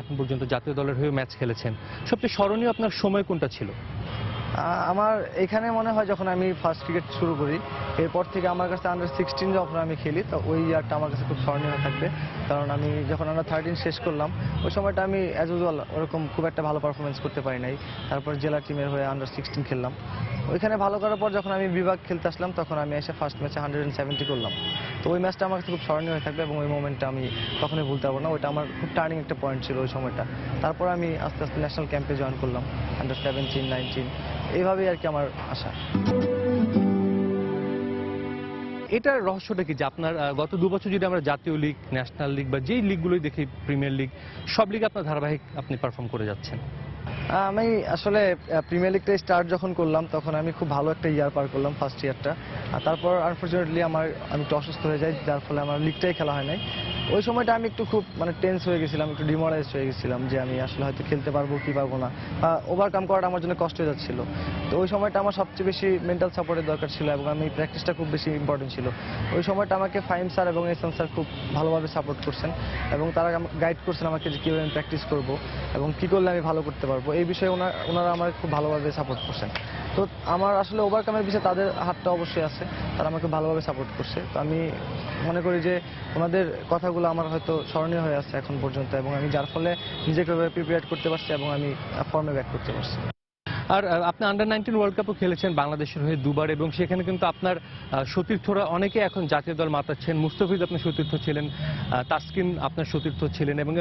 এখন পর্যন্ত জাতীয় দলের হয়ে ম্যাচ খেলেছেন, সবচেয়ে স্মরণীয় আপনার সময় কোনটা ছিল? আমার এখানে মনে হয় যখন আমি ফার্স্ট ক্রিকেট শুরু করি, এরপর থেকে আমার কাছে আন্ডার 16 যখন আমি খেলি, তো ওই ইয়ারটা আমার কাছে খুব স্মরণীয় হয়ে থাকবে। কারণ আমি যখন আন্ডার 13 শেষ করলাম, ওই সময়টা আমি অ্যাজ ইউজুয়াল ওরকম খুব একটা ভালো পারফরমেন্স করতে পারি নাই। তারপর জেলা টিমের হয়ে আন্ডার 16 খেললাম। ওইখানে ভালো করার পর যখন আমি বিভাগ খেলতে আসলাম, তখন আমি এসে ফার্স্ট ম্যাচে 170 করলাম। তো ওই ম্যাচটা আমার কাছে খুব স্মরণীয় হয়ে থাকবে এবং ওই মোমেন্টটা আমি কখনোই ভুলতে পারবো না। ওইটা আমার খুব টার্নিং একটা পয়েন্ট ছিল ওই সময়টা। তারপর আমি আস্তে আস্তে ন্যাশনাল ক্যাম্পে জয়েন করলাম, আন্ডার 17, 19, এইভাবেই আর কি আমার আশা। এটার রহস্যটা কি যে আপনার গত 2 বছর যদি আমরা জাতীয় লিগ, ন্যাশনাল লিগ বা যেই লিগগুলোই দেখি, প্রিমিয়ার লিগ, সব লিগে আপনার ধারাবাহিক আপনি পারফর্ম করে যাচ্ছেন? আমি আসলে প্রিমিয়ার লিগটা স্টার্ট যখন করলাম, তখন আমি খুব ভালো একটা ইয়ার পার করলাম, ফার্স্ট ইয়ারটা। আর তারপর আনফর্চুনেটলি আমি একটু অসুস্থ হয়ে যাই, যার ফলে আমার লিগটাই খেলা হয় নাই। ওই সময়টা আমি একটু খুব টেন্স হয়ে গেছিলাম, একটু ডিমোরালাইজ হয়ে গেছিলাম যে আমি আসলে হয়তো খেলতে পারবো কি পারবো না, বা ওভারকাম করাটা আমার জন্য কষ্ট হয়ে যাচ্ছিল। তো ওই সময়টা আমার সবচেয়ে বেশি মেন্টাল সাপোর্টের দরকার ছিল এবং আমি প্র্যাকটিসটা খুব বেশি ইম্পর্টেন্ট ছিল। ওই সময়টা আমাকে ফাহিম স্যার এবং এসএম স্যার খুব ভালোভাবে সাপোর্ট করছেন এবং তারা গাইড করছেন আমাকে যে কীভাবে আমি প্র্যাকটিস করবো এবং কী করলে আমি ভালো করতে পারবো। এই বিষয়ে ওনারা আমার খুব ভালোভাবে সাপোর্ট করছেন। তো আমার আসলে ওভারকামের বিষয়ে তাদের হাতটা অবশ্যই আছে, তারা আমাকে ভালোভাবে সাপোর্ট করছে। তো আমি মনে করি যে ওনাদের কথাগুলো আমার হয়তো স্মরণীয় হয়ে আছে এখন পর্যন্ত, এবং আমি যার ফলে নিজেকে প্রিপেয়ার করতে পারছি এবং আমি ফর্মে ব্যাক করতে পারছি। আর আপনি আন্ডার 19 ওয়ার্ল্ড কাপও খেলেছেন বাংলাদেশের হয়ে 2 বার, এবং সেখানে কিন্তু আপনার সতীর্থরা অনেকে এখন জাতীয় দল মাতাচ্ছেন। মুস্তাফিজ আপনার সতীর্থ ছিলেন, তাসকিন আপনার সতীর্থ ছিলেন, এবং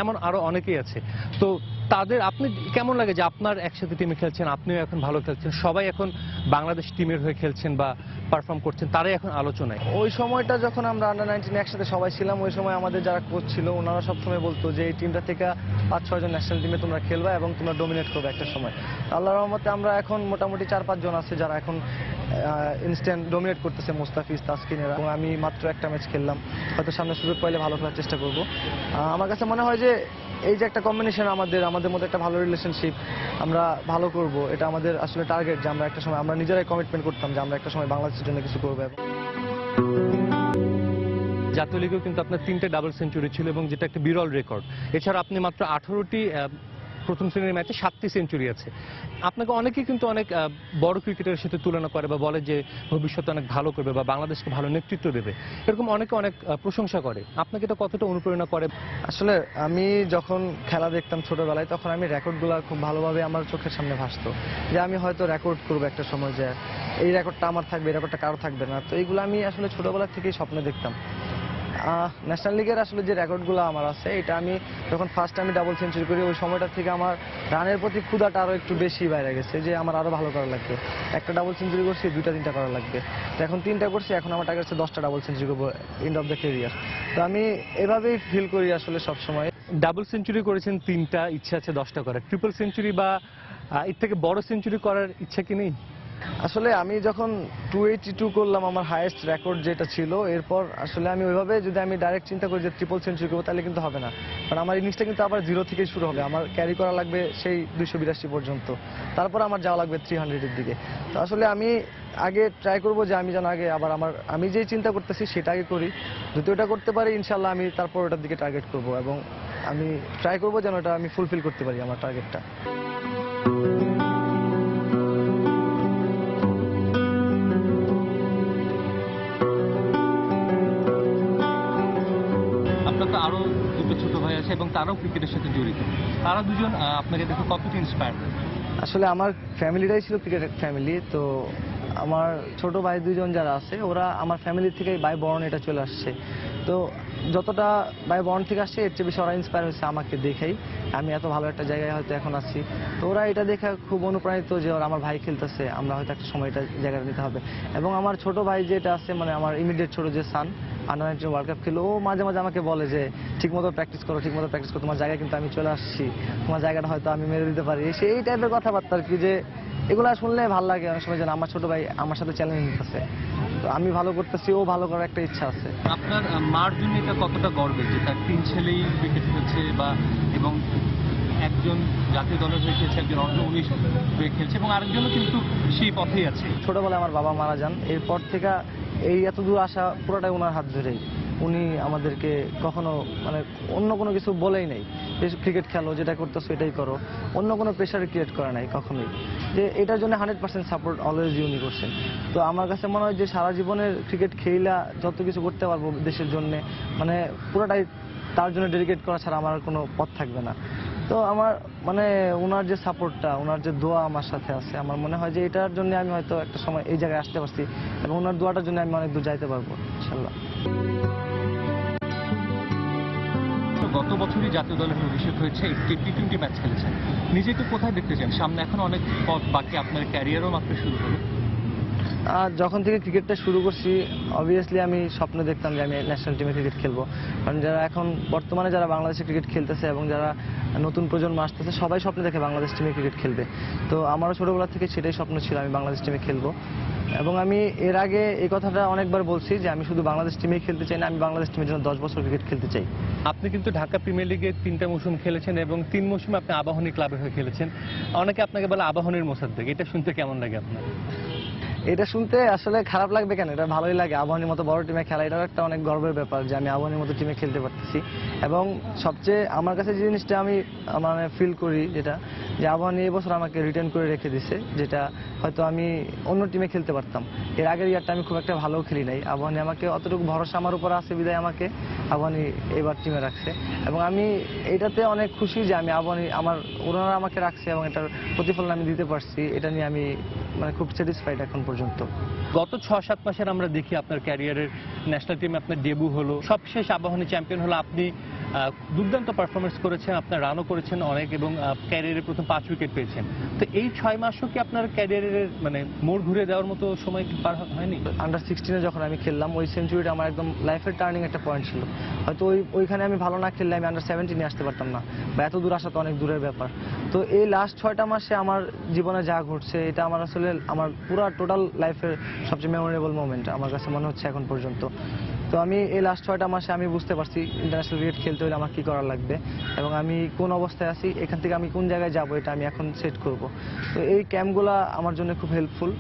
এমন আরো অনেকেই আছে। তো তাদের আপনি কেমন লাগে যে আপনার একসাথে টিমে খেলছেন, আপনিও এখন ভালো খেলছেন, সবাই এখন বাংলাদেশ টিমের হয়ে খেলছেন বা পারফর্ম করছেন, তারাই এখন আলোচনায়? ওই সময়টা যখন আমরা আন্ডার 19 একসাথে সবাই ছিলাম, ওই সময় আমাদের যারা কোচ ছিল ওনারা সবসময় বলতো যে এই টিমটা থেকে 5-6 জন ন্যাশনাল টিমে তোমরা খেলবা এবং তোমরা ডোমিনেট করবে একটা সময়। আল্লাহর রহমতে আমরা এখন মোটামুটি 4-5 জন আছে যারা এখন ইনস্ট্যান্ট ডোমিনেট করতেছে, মুস্তাফিজ, তাসকিনেরা। এবং আমি মাত্র একটা ম্যাচ খেললাম, হয়তো সামনে সুযোগ পাইলে ভালো খেলার চেষ্টা করব। আমার কাছে মনে হয় যে এই যে একটা কম্বিনেশন আমাদের মধ্যে একটা ভালো রিলেশনশিপ, আমরা ভালো করব, এটা আমাদের আসলে টার্গেট যে আমরা একটা সময় আমরা নিজেরাই কমিটমেন্ট করতাম যে আমরা একটা সময় বাংলাদেশের জন্য কিছু করবো। জাতীয় লিগেও কিন্তু আপনার 3টে ডাবল সেঞ্চুরি ছিল এবং যেটা একটা বিরল রেকর্ড। এছাড়া আপনি মাত্র 18টি প্রথম শ্রেণীর ম্যাচে 7টি সেঞ্চুরি আছে। আপনাকে অনেকেই কিন্তু অনেক বড় ক্রিকেটারের সাথে তুলনা করে বা বলে যে ভবিষ্যতে অনেক ভালো করবে বা বাংলাদেশকে ভালো নেতৃত্ব দেবে, এরকম অনেকে অনেক প্রশংসা করে। আপনাকে এটা কতটা অনুপ্রেরণা করে? আসলে আমি যখন খেলা দেখতাম ছোটবেলায়, তখন আমি রেকর্ডগুলো খুব ভালোভাবে আমার চোখের সামনে ভাসতো যে আমি হয়তো রেকর্ড করবো একটা সময়, যে এই রেকর্ডটা আমার থাকবে, এই রেকর্ডটা কারো থাকবে না। তো এইগুলো আমি আসলে ছোটবেলা থেকেই স্বপ্নে দেখতাম। ন্যাশনাল লিগের আসলে যে রেকর্ডগুলো আমার আছে, এটা আমি যখন ফার্স্ট আমি ডাবল সেঞ্চুরি করি, ওই সময়টা থেকে আমার রানের প্রতি ক্ষুধাটা আরও একটু বেশি বাইরে গেছে, যে আমার আরও ভালো করা লাগবে। একটা ডাবল সেঞ্চুরি করছি, 2টা-3টা করা লাগবে। তো এখন 3টা করছি, এখন আমার টার্গেট হচ্ছে 10টা ডাবল সেঞ্চুরি করবো এন্ড অফ দ্য ক্যারিয়ার। তো আমি এভাবেই ফিল করি আসলে সবসময়। ডাবল সেঞ্চুরি করেছেন 3টা, ইচ্ছা আছে 10টা করার। ট্রিপল সেঞ্চুরি বা এর থেকে বড় সেঞ্চুরি করার ইচ্ছা কি নেই? আসলে আমি যখন 282 করলাম, আমার হাইয়েস্ট রেকর্ড যেটা ছিল, এরপর আসলে আমি ওইভাবে যদি আমি ডাইরেক্ট চিন্তা করি যে ট্রিপল সেঞ্চুরি করবো, তাহলে কিন্তু হবে না। কারণ আমার ইনিংসটা কিন্তু আবার 0 থেকেই শুরু হবে, আমার ক্যারি করা লাগবে সেই 282 পর্যন্ত, তারপর আমার যাওয়া লাগবে 300-এর দিকে। তো আসলে আমি আগে ট্রাই করবো যে আমি যেন আগে আবার আমি যেই চিন্তা করতেছি সেটা আগে করি। যদি ওটা করতে পারি, ইনশাল্লাহ আমি তারপর ওটার দিকে টার্গেট করবো এবং আমি ট্রাই করবো যেন ওটা আমি ফুলফিল করতে পারি আমার টার্গেটটা। আপনার তো আরো 2টো ছোট ভাই আছে এবং তারাও ক্রিকেটের সাথে জড়িত। তারা দুজন আপনাকে দেখে কতটা ইন্সপায়ার? আসলে আমার ফ্যামিলিটাই ছিল ক্রিকেটের ফ্যামিলি। তো আমার ছোট ভাই 2জন যারা আছে, ওরা আমার ফ্যামিলি থেকেই বাই বর্ন এটা চলে আসছে। তো যতটা ভাই বর্ন থেকে আসছে এর চেয়ে বেশি ওরা ইন্সপায়ার হয়েছে আমাকে দেখেই। আমি এত ভালো একটা জায়গায় হয়তো এখন আছি, তো ওরা এটা দেখে খুব অনুপ্রাণিত যে ওরা আমার ভাই খেলতেছে, আমরা হয়তো একটা সময়টা জায়গাটা নিতে হবে। এবং আমার ছোট ভাই যেটা আছে, মানে আমার ইমিডিয়েট ছোট যে সান, আন্ডার-19 ওয়ার্ল্ড কাপ খেলো, ও মাঝে মাঝে আমাকে বলে যে ঠিকমতো প্র্যাকটিস করো, ঠিকমতো প্র্যাকটিস করো, তোমার জায়গায় কিন্তু আমি চলে আসছি, তোমার জায়গাটা হয়তো আমি মেরে দিতে পারি। সেই টাইপের কথাবার্তা আর কি, যে এগুলা শুনলে ভালো লাগে অনেক সময়, যেন আমার ছোট ভাই আমার সাথে চ্যালেঞ্জ নিতেছে, তো আমি ভালো করতেছি, ও ভালো করার একটা ইচ্ছা আছে। আপনার মার জন্য এটা কতটা গর্বের যে তার 3 ছেলেই ক্রিকেট খেলছে এবং একজন জাতীয় দলের হয়ে খেলছে, একজন অর্ধ-19 হয়ে খেলছে এবং আরেকজনও কিন্তু সেই পথেই আছে। ছোটবেলায় আমার বাবা মারা যান, এরপর থেকে এই এত দূর আসা পুরোটাই ওনার হাত ধরেই। উনি আমাদেরকে কখনো মানে অন্য কোনো কিছু বলেই নাই, ক্রিকেট খেলো, যেটা করতেছো এটাই করো, অন্য কোনো প্রেশার ক্রিয়েট করে নাই কখনোই, যে এটার জন্য 100% সাপোর্ট অলওয়েজ উনি করছেন। তো আমার কাছে মনে হয় যে সারা জীবনের ক্রিকেট খেলা যত কিছু করতে পারবো দেশের জন্য, মানে পুরোটাই তার জন্য ডেডিকেট করা ছাড়া আমার আর কোনো পথ থাকবে না। তো আমার মানে ওনার যে সাপোর্টটা, ওনার যে দোয়া আমার সাথে আছে, আমার মনে হয় যে এটার জন্য আমি হয়তো একটা সময় এই জায়গায় আসতে পারছি, এবং ওনার দোয়াটার জন্য আমি অনেক দূর যাইতে পারবো ইনশাল্লাহ। গত বছরই জাতীয় দলের অভিষেক হয়েছে, একটি টি-20 ম্যাচ খেলেছেন। নিজেকে কোথায় দেখতে চান? সামনে এখন অনেক পথ বাকি, আপনার ক্যারিয়ারও মাত্র শুরু হলো। যখন থেকে ক্রিকেটটা শুরু করছি, অবভিয়াসলি আমি স্বপ্ন দেখতাম যে আমি ন্যাশনাল টিমে ক্রিকেট খেলবো, কারণ যারা এখন বর্তমানে যারা বাংলাদেশে ক্রিকেট খেলতেছে এবং যারা নতুন প্রজন্ম আসতেছে, সবাই স্বপ্ন দেখে বাংলাদেশ টিমে ক্রিকেট খেলবে। তো আমারও ছোটবেলা থেকে সেটাই স্বপ্ন ছিল, আমি বাংলাদেশ টিমে খেলবো। এবং আমি এর আগে এই কথাটা অনেকবার বলছি যে আমি শুধু বাংলাদেশ টিমেই খেলতে চাই না, আমি বাংলাদেশ টিমের জন্য 10 বছর ক্রিকেট খেলতে চাই। আপনি কিন্তু ঢাকা প্রিমিয়ার লিগে 3টা মৌসুম খেলেছেন এবং 3 মৌসুমে আপনি আবাহনী ক্লাবের হয়ে খেলেছেন। অনেকে আপনাকে বলে আবাহনীর মোসাদ্দেক, এটা শুনতে কেমন লাগে আপনার? এটা শুনতে আসলে খারাপ লাগবে কেন, এটা ভালোই লাগে। আবাহনীর মতো বড় টিমে খেলা, এটাও একটা অনেক গর্বের ব্যাপার যে আমি আবাহনীর মতো টিমে খেলতে পারতেছি। এবং সবচেয়ে আমার কাছে যে জিনিসটা আমি মানে ফিল করি, যেটা যে আবাহনী এবছর আমাকে রিটার্ন করে রেখে দিছে, যেটা হয়তো আমি অন্য টিমে খেলতে পারতাম। এর আগের ইয়ারটা আমি খুব একটা ভালো খেলি নাই, আবাহনী আমাকে অতটুকু ভরসা আমার উপর আছে বিদায় আমাকে আবাহনী এবার টিমে রাখছে। এবং আমি এটাতে অনেক খুশি যে আমি আবাহনী ওনারা আমাকে রাখছে এবং এটার প্রতিফলন আমি দিতে পারছি, এটা নিয়ে আমি মানে খুব স্যাটিসফাইড এখন পর্যন্ত। গত 6-7 মাসের আমরা দেখি আপনার ক্যারিয়ারের ন্যাশনাল টিমে আপনার ডেবু হলো, সবশেষ আবাহনী চ্যাম্পিয়ন হলো, আপনি দুর্দান্ত পারফরমেন্স করেছেন, আপনার রানও করেছেন অনেক এবং ক্যারিয়ারে প্রথম 5 উইকেট পেয়েছেন। তো এই 6 মাসও কি আপনার ক্যারিয়ারের মানে মোড় ঘুরে দেওয়ার মতো সময় কি পার হয়নি? আন্ডার-16 যখন আমি খেললাম, ওই সেঞ্চুরিটা আমার একদম লাইফের টার্নিং একটা পয়েন্ট ছিল। হয়তো ওইখানে আমি ভালো না খেললে আমি আন্ডার-17 আসতে পারতাম না, বা এত দূর আসা তো অনেক দূরের ব্যাপার। তো এই লাস্ট 6টা মাসে আমার জীবনে যা ঘটছে, এটা আমার আসলে আমার পুরো টোটাল লাইফের সবচেয়ে মেমোরেবল মোমেন্ট আমার কাছে মনে হচ্ছে এখন পর্যন্ত। তো আমি এই লাস্ট 6টা মাসে আমি বুঝতে পারছি ইন্টারন্যাশনাল ক্রিকেট খেলতে হলে আমার কি করা লাগবে এবং আমি কোন অবস্থায় আছি, এখান থেকে আমি কোন জায়গায় যাব, এটা আমি এখন সেট করব। তো এই ক্যাম্পগুলো আমার জন্য খুব হেল্পফুল,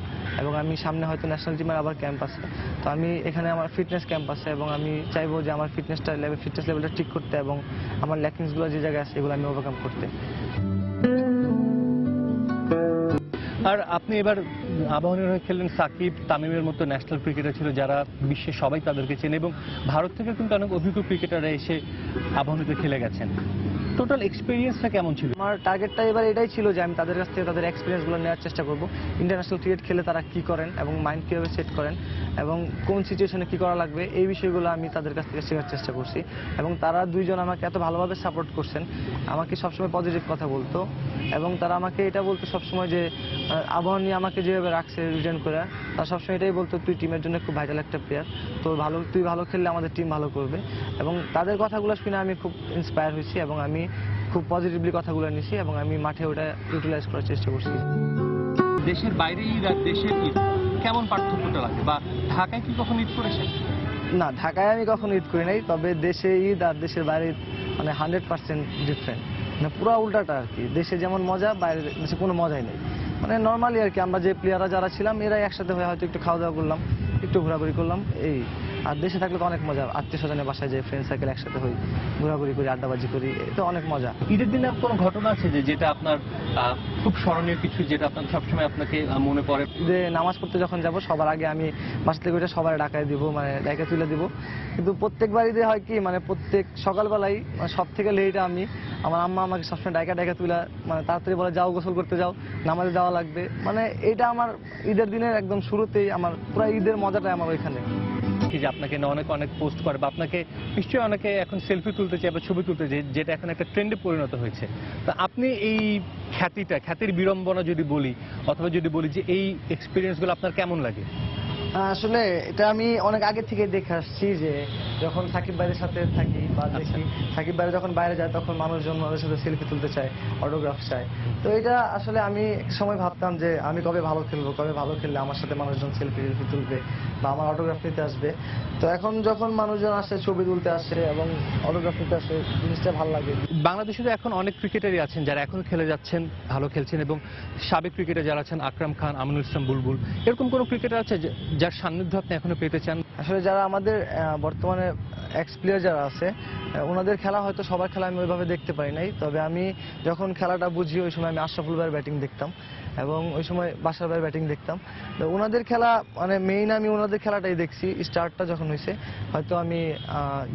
এবং আমি সামনে হয়তো ন্যাশনাল টিমের আবার ক্যাম্প আছে, তো আমি এখানে আমার ফিটনেস ক্যাম্প আছে এবং আমি চাইবো যে আমার ফিটনেস লেভেলটা ঠিক করতে এবং আমার ল্যাকিংসগুলো যে জায়গায় আছে এগুলো আমি ওভারকাম করতে। আর আপনি এবার আবাহনীর হয়ে খেললেন, সাকিব তামিমের মতো ন্যাশনাল ক্রিকেটার ছিল যারা বিশ্বে সবাই তাদেরকে চেনে, এবং ভারত থেকে কিন্তু অনেক অভিজ্ঞ ক্রিকেটাররা এসে আবাহনীতে খেলে গেছেন। টোটাল এক্সপিরিয়েন্সটা কেমন ছিল? আমার টার্গেটটা এবার এটাই ছিল যে আমি তাদের কাছ থেকে তাদের এক্সপিরিয়েন্সগুলো নেওয়ার চেষ্টা করব, ইন্টারন্যাশনাল ক্রিকেট খেলে তারা কি করেন এবং মাইন্ড কীভাবে সেট করেন এবং কোন সিচুয়েশনে কি করা লাগবে, এই বিষয়গুলো আমি তাদের কাছ থেকে শেখার চেষ্টা করছি। এবং তারা দুইজন আমাকে এত ভালোভাবে সাপোর্ট করছেন, আমাকে সবসময় পজিটিভ কথা বলতো, এবং তারা আমাকে এটা বলতো সবসময় যে আবাহনী আমাকে যেভাবে রাখছে রিটার্ন করে, তারা সবসময় এটাই বলতো তুই টিমের জন্য খুব ভাইটাল একটা প্লেয়ার, তুই ভালো খেললে আমাদের টিম ভালো করবে। এবং তাদের কথাগুলো শুনে আমি খুব ইন্সপায়ার হয়েছি এবং আমি খুব পজিটিভলি কথাগুলো নিয়েছি এবং আমি মাঠে ওটা ইউটিলাইজ করার চেষ্টা করছি। দেশের বাইরে ঈদ আর দেশের ঈদ কেমন পার্থক্যটা লাগে, বা ঢাকায় কি কখন ঈদ করেছেন? না, ঢাকায় আমি কখনো ঈদ করি নাই, তবে দেশে ঈদ আর দেশের বাইরে ঈদ মানে 100% ডিফারেন্ট, মানে পুরো উল্টাটা আর কি। দেশে যেমন মজা, বাইরে দেশে কোনো মজাই নেই, মানে নর্মালি আর কি। আমরা যে প্লেয়াররা যারা ছিলাম এরাই একসাথে হয়ে হয়তো একটু খাওয়া দাওয়া করলাম, একটু ঘোরাঘুরি করলাম, এই। আর দেশে থাকলে তো অনেক মজা, আত্মীয় স্বজনের বাসায় যে ফ্রেন্ড সার্কেল একসাথে হই, ঘোরাঘুরি করি, আড্ডাবাজি করি, এটা অনেক মজা। ঈদের দিনে কোনো ঘটনা আছে যেটা আপনার খুব স্মরণীয় কিছু, যেটা আপনার সবসময় আপনাকে মনে পড়ে? যে নামাজ পড়তে যখন যাব সবার আগে আমি বাসা থেকে ওইটা সবার ডাকায় দিব, মানে ডাকা তুলে দিব। কিন্তু প্রত্যেকবার ঈদে হয় কি, মানে প্রত্যেক সকালবেলাই মানে সব থেকে লেট আমার আম্মা আমাকে সবসময় ডাকা তুলে মানে তাড়াতাড়ি বলে যাও গোসল করতে যাও, নামাজে যাওয়া লাগবে। মানে এটা আমার ঈদের দিনের একদম শুরুতেই আমার পুরো ঈদের মজাটাই আমার ওইখানে। দেখি যে আপনাকে না অনেক অনেক পোস্ট করে বা আপনাকে নিশ্চয়ই অনেকে এখন সেলফি তুলতে চায় বা ছবি তুলতে চায়, যেটা এখন একটা ট্রেন্ডে পরিণত হয়েছে। তো আপনি এই খ্যাতির বিড়ম্বনা যদি বলি, অথবা যদি বলি যে এই এক্সপিরিয়েন্সগুলো আপনার কেমন লাগে? আসলে এটা আমি অনেক আগে থেকে দেখে আসছি যে যখন সাকিব ভাইয়ের সাথে থাকি বা দেখি সাকিব ভাই যখন বাইরে যায় তখন মানুষজন ওদের সাথে সেলফি তুলতে চায়, অটোগ্রাফ চায়। তো এটা আসলে আমি এক সময় ভাবতাম যে আমি কবে ভালো খেললে আমার সাথে মানুষজন সেলফি তুলবে বা আমার অটোগ্রাফ নিতে আসবে। তো এখন যখন মানুষজন আসে, ছবি তুলতে আসে এবং অটোগ্রাফ নিতে আসে, জিনিসটা ভালো লাগে। বাংলাদেশে তো এখন অনেক ক্রিকেটারই আছেন যারা এখন খেলে যাচ্ছেন, ভালো খেলছেন, এবং সাবেক ক্রিকেটার যারা আছেন, আকরাম খান, আমিনুল ইসলাম বুলবুল, এরকম কোন ক্রিকেটার আছে যার সান্নিধ্য আপনি এখনো পেতে চান? আসলে যারা আমাদের বর্তমানে এক্স প্লেয়ার যারা আছে, ওনাদের খেলা হয়তো সবার খেলা আমি ওইভাবে দেখতে পাই নাই, তবে আমি যখন খেলাটা বুঝি ওই সময় আমি আশরাফুল ভাইয়ের ব্যাটিং দেখতাম এবং ওই সময় বাশার ভাইয়ের ব্যাটিং দেখতাম। তো ওনাদের খেলা মানে মেইন আমি ওনাদের খেলাটাই দেখছি। স্টার্টটা যখন হয়েছে হয়তো আমি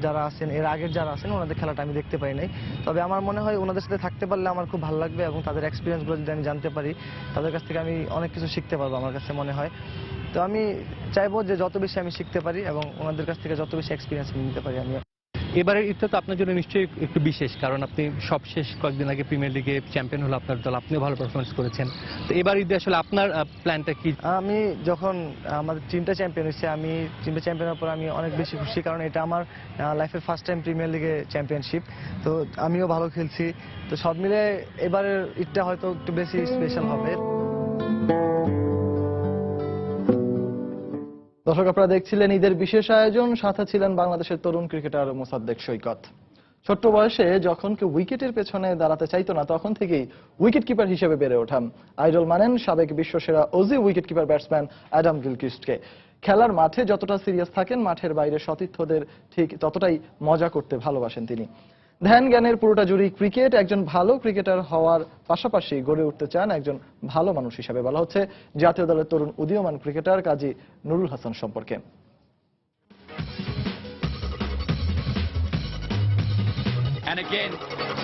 যারা আছেন এর আগের যারা আছেন ওনাদের খেলাটা আমি দেখতে পাই নাই, তবে আমার মনে হয় ওনাদের সাথে থাকতে পারলে আমার খুব ভালো লাগবে এবং তাদের এক্সপিরিয়েন্সগুলো যদি আমি জানতে পারি তাদের কাছ থেকে আমি অনেক কিছু শিখতে পারবো আমার কাছে মনে হয়। তো আমি চাইবো যে যত বেশি আমি শিখতে পারি এবং ওনাদের কাছ থেকে যত বেশি এক্সপিরিয়েন্স নিতে পারি আমি। এবারের ঈদটা তো আপনার জন্য নিশ্চয়ই একটু বিশেষ, কারণ আপনি সবশেষ কয়েকদিন আগে প্রিমিয়ার লিগে চ্যাম্পিয়ন হলো আপনার দল, আপনিও ভালো পারফরমেন্স করেছেন। তো এবার ঈদে আসলে আপনার প্ল্যানটা কি? আমি যখন আমাদের টিমটা চ্যাম্পিয়ন হয়েছে, আমি টিমটা চ্যাম্পিয়ন হওয়ার পর আমি অনেক বেশি খুশি, কারণ এটা আমার লাইফের ফার্স্ট টাইম প্রিমিয়ার লিগে চ্যাম্পিয়নশিপ। তো আমিও ভালো খেলছি, তো সব মিলে এবারের ঈদটা হয়তো একটু বেশি স্পেশাল হবে। দর্শক, আপনারা দেখছিলেন ঈদের বিশেষ আয়োজন, সাথে ছিলেন বাংলাদেশের তরুণ ক্রিকেটার মোসাদ্দেক সৈকত। ছোট্ট বয়সে যখন কেউ উইকেটের পেছনে দাঁড়াতে চাইতো না তখন থেকেই উইকেট কিপার হিসেবে বেড়ে ওঠান। আইডল মানেন সাবেক বিশ্বসেরা Aussie wicket keeper batsman Adam গিলক্রিস্টকে। খেলার মাঠে যতটা সিরিয়াস থাকেন, মাঠের বাইরে সতীর্থদের ঠিক ততটাই মজা করতে ভালোবাসেন তিনি। ধ্যান জ্ঞানের পুরোটা জুড়ি ক্রিকেট। একজন ভালো ক্রিকেটার হওয়ার পাশাপাশি গড়ে উঠতে চান একজন ভালো মানুষ হিসেবে। বলা হচ্ছে জাতীয় দলের তরুণ উদীয়মান ক্রিকেটার কাজী নুরুল হাসান সম্পর্কে। And again,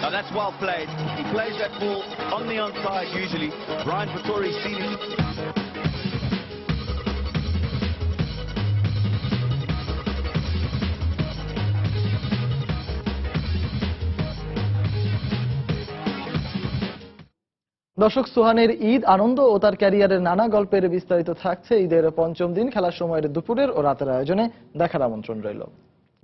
now that's well played. He plays that ball on the onside usually. Brian Vittori's seen it. দর্শক, সুহানের ঈদ আনন্দ ও তার ক্যারিয়ারের নানা গল্পের বিস্তারিত থাকছে ঈদের পঞ্চম দিন খেলার সময়ের দুপুরের ও রাতের আয়োজনে। দেখার আমন্ত্রণ রইল।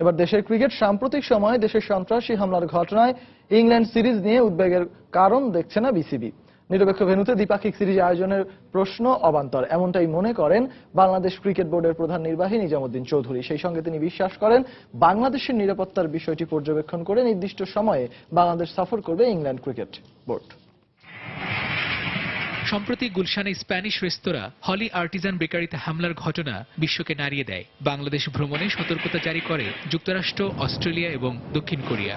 এবার দেশের ক্রিকেট। সাম্প্রতিক সময়ে দেশের সন্ত্রাসী হামলার ঘটনায় ইংল্যান্ড সিরিজ নিয়ে উদ্বেগের কারণ দেখছে না বিসিবি। নিরপেক্ষ ভেন্যুতে দ্বিপাক্ষিক সিরিজ আয়োজনের প্রশ্ন অবান্তর, এমনটাই মনে করেন বাংলাদেশ ক্রিকেট বোর্ডের প্রধান নির্বাহী নিজামুদ্দিন চৌধুরী। সেই সঙ্গে তিনি বিশ্বাস করেন বাংলাদেশের নিরাপত্তার বিষয়টি পর্যবেক্ষণ করে নির্দিষ্ট সময়ে বাংলাদেশ সফর করবে ইংল্যান্ড ক্রিকেট বোর্ড। সম্প্রতি গুলশানে স্প্যানিশ রেস্তোরাঁ হলি আর্টিজান বেকারিতে হামলার ঘটনা বিশ্বকে নাড়িয়ে দেয়। বাংলাদেশ ভ্রমণে সতর্কতা জারি করে যুক্তরাষ্ট্র, অস্ট্রেলিয়া এবং দক্ষিণ কোরিয়া।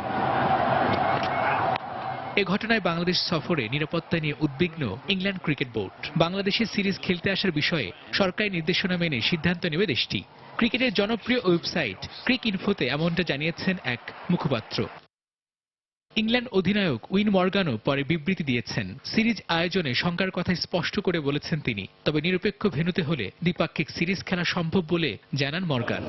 এ ঘটনায় বাংলাদেশ সফরে নিরাপত্তা নিয়ে উদ্বিগ্ন ইংল্যান্ড ক্রিকেট বোর্ড। বাংলাদেশের সিরিজ খেলতে আসার বিষয়ে সরকারি নির্দেশনা মেনে সিদ্ধান্ত নেবে দেশটি। ক্রিকেটের জনপ্রিয় ওয়েবসাইট ক্রিক ইনফোতে এমনটা জানিয়েছেন এক মুখপাত্র। ইংল্যান্ড অধিনায়ক উইন মর্গানও পরে বিবৃতি দিয়েছেন। সিরিজ আয়োজনে শঙ্কার কথা স্পষ্ট করে বলেছেন তিনি, তবে নিরপেক্ষ ভেন্যুতে হলে দ্বিপাক্ষিক সিরিজ খেলা সম্ভব বলে জানান মর্গান।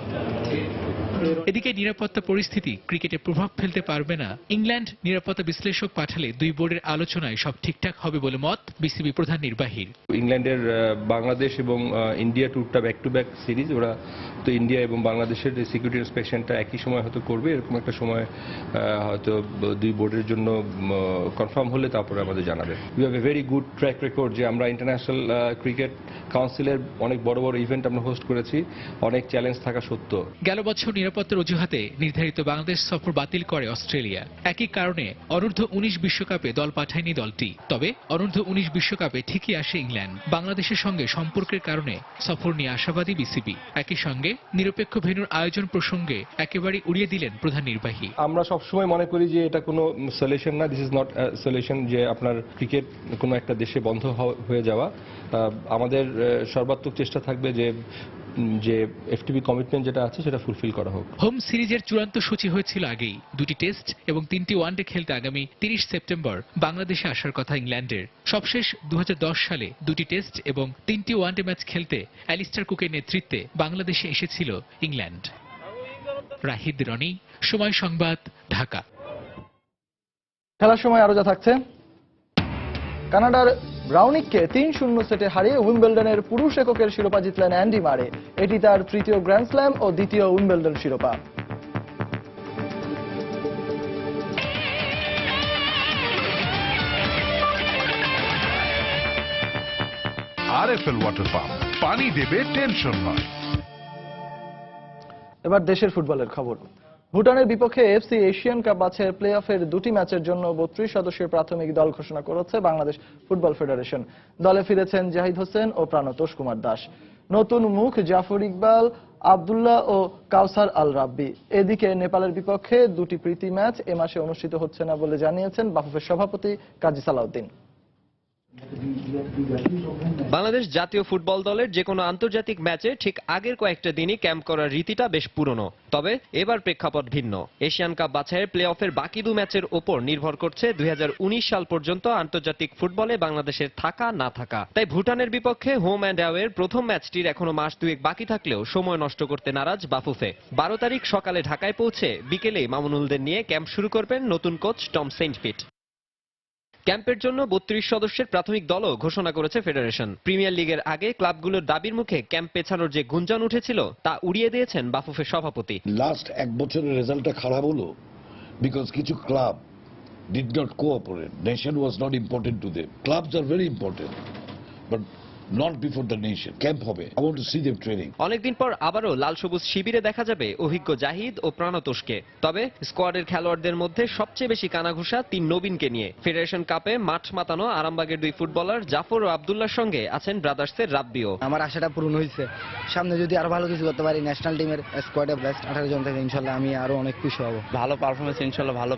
এদিকে নিরাপত্তা পরিস্থিতি ক্রিকেটে প্রভাব ফেলতে পারবে না। ইংল্যান্ড নিরাপত্তা বিশ্লেষক পাঠালে দুই বোর্ডের আলোচনায় সব ঠিকঠাক হবে বলে মত বিসিবি প্রধান নির্বাহীর। ইংল্যান্ডের বাংলাদেশ এবং ইন্ডিয়া ট্যুরটা ব্যাক টু ব্যাক সিরিজ, ওরা তো ইন্ডিয়া এবং বাংলাদেশের সিকিউরিটি ইন্সপেকশনটা একই সময় হয়তো করবে, এরকম একটা সময় হয়তো দুই বোর্ডের জন্য কনফার্ম হলে তারপরে আমাদের জানাবে। We have a very good track record যে আমরা ইন্টারন্যাশনাল ক্রিকেট কাউন্সিলের অনেক বড় বড় ইভেন্ট আমরা হোস্ট করেছি, অনেক চ্যালেঞ্জ থাকা সত্ত্বেও। গেল বছর নিরাপত্তার অজুহাতে নির্ধারিত বাংলাদেশ সফর বাতিল করে অস্ট্রেলিয়া। একই কারণে অনূর্ধ্ব 19 বিশ্বকাপে দল পাঠায়নি দলটি। তবে অনূর্ধ্ব 19 বিশ্বকাপে ঠিকই আসে ইংল্যান্ড। বাংলাদেশের সঙ্গে সম্পর্কের কারণে সফর নিয়ে আশাবাদী বিসিবি। একই সঙ্গে নিরপেক্ষ ভেন্যুর আয়োজন প্রসঙ্গে একেবারে উড়িয়ে দিলেন প্রধান নির্বাহী। আমরা সবসময় মনে করি যে এটা কোনো সলিউশন না, দিস ইজ নট সলিউশন যে আপনার ক্রিকেট কোনো একটা দেশে বন্ধ হয়ে যাওয়া। আমাদের সর্বাত্মক চেষ্টা থাকবে যে যে এফটিপি কমিটমেন্ট যেটা আছে সেটা ফুলফিল করা হোক। হোম সিরিজের চূড়ান্ত সূচি হয়েছিল আগেই। 2টি টেস্ট এবং 3টি ওয়ানডে খেলতে আগামী 30 সেপ্টেম্বর বাংলাদেশে আসার কথা ইংল্যান্ডের। সবশেষ 2010 সালে 2টি টেস্ট এবং 3টি ওয়ানডে ম্যাচ খেলতে অ্যালিস্টার কুকের নেতৃত্বে বাংলাদেশে এসেছিল ইংল্যান্ড। রাহিদ রনি, সময় সংবাদ, ঢাকা। খেলার সময় আরো যা থাকছে: কানাডার ব্রাউনিককে 3-0 সেটে হারিয়ে উইম্বলডনের পুরুষ এককের শিরোপা জিতলেন অ্যান্ডি মারে। এটি তার তৃতীয় গ্র্যান্ড স্ল্যাম ও দ্বিতীয় উইম্বলডন শিরোপা। আরএফএল ওয়াটার পাম্প, পানি দেবে টেনশন নয়। এবার দেশের ফুটবলের খবর। ভুটানের বিপক্ষে এফসি এশিয়ান কাপ বাছাইয়ের প্লে অফের 2টি ম্যাচের জন্য 32 সদস্যের প্রাথমিক দল ঘোষণা করেছে বাংলাদেশ ফুটবল ফেডারেশন। দলে ফিরেছেন জাহিদ হোসেন ও প্রাণতোষ কুমার দাস। নতুন মুখ জাফর ইকবাল, আব্দুল্লাহ ও কাউসার আল রাব্বি। এদিকে নেপালের বিপক্ষে 2টি প্রীতি ম্যাচ এ মাসে অনুষ্ঠিত হচ্ছে না বলে জানিয়েছেন বাফুফের সভাপতি কাজী সালাউদ্দিন। বাংলাদেশ জাতীয় ফুটবল দলের যে কোনো আন্তর্জাতিক ম্যাচে ঠিক আগের কয়েকটা দিনই ক্যাম্প করার রীতিটা বেশ পুরনো। তবে এবার প্রেক্ষাপট ভিন্ন। এশিয়ান কাপ বাছাইয়ের প্লে অফের বাকি 2 ম্যাচের ওপর নির্ভর করছে 2019 সাল পর্যন্ত আন্তর্জাতিক ফুটবলে বাংলাদেশের থাকা না থাকা। তাই ভুটানের বিপক্ষে হোম অ্যান্ড অ্যাওয়ের প্রথম ম্যাচটির এখনো মাস 2 বাকি থাকলেও সময় নষ্ট করতে নারাজ বাফুফে। 12 তারিখ সকালে ঢাকায় পৌঁছে বিকেলেই মামুনুলদের নিয়ে ক্যাম্প শুরু করবেন নতুন কোচ টম সেন্টফিট। ক্যাম্পের জন্য 32 সদস্যের প্রাথমিক দলও ঘোষণা করেছে ফেডারেশন। প্রিমিয়ার লিগের আগে ক্লাবগুলোর দাবির মুখে ক্যাম্প পেছানোর যে গুঞ্জন উঠেছিল তা উড়িয়ে দিয়েছেন বাফুফের সভাপতি। লাস্ট 1 বছরের রেজাল্টটা খারাপ হলো বিকজ কিছু club did not cooperate. Nation was not important to them. Clubs are very important but not before the nation. Camp হবে, I want to see them training. অনেকদিন পর আবারও লাল সবুজ শিবিরে দেখা যাবে অভিজ্ঞ জাহিদ ও প্রাণতোষকে। তবে স্কোয়াডের খেলোয়াড়দের মধ্যে সবচেয়ে বেশি কানাঘুষা 3 নবীনকে নিয়ে। ফেডারেশন কাপে মাঠ মাতানো আরামবাগের 2 ফুটবলার জাফর ও আব্দুল্লাহর সঙ্গে আছেন ব্রাদার্সের রাব্বিও। আমার আশাটা পূরণ হয়েছে। সামনে যদি আরো ভালো কিছু করতে পারি, ন্যাশনাল টিমের স্কোয়াডে বেস্ট 18 জন থেকে ইনশাল্লাহ আমি আরো অনেক খুশি হব। ভালো পারফরমেন্স, ইনশাল্লাহ ভালো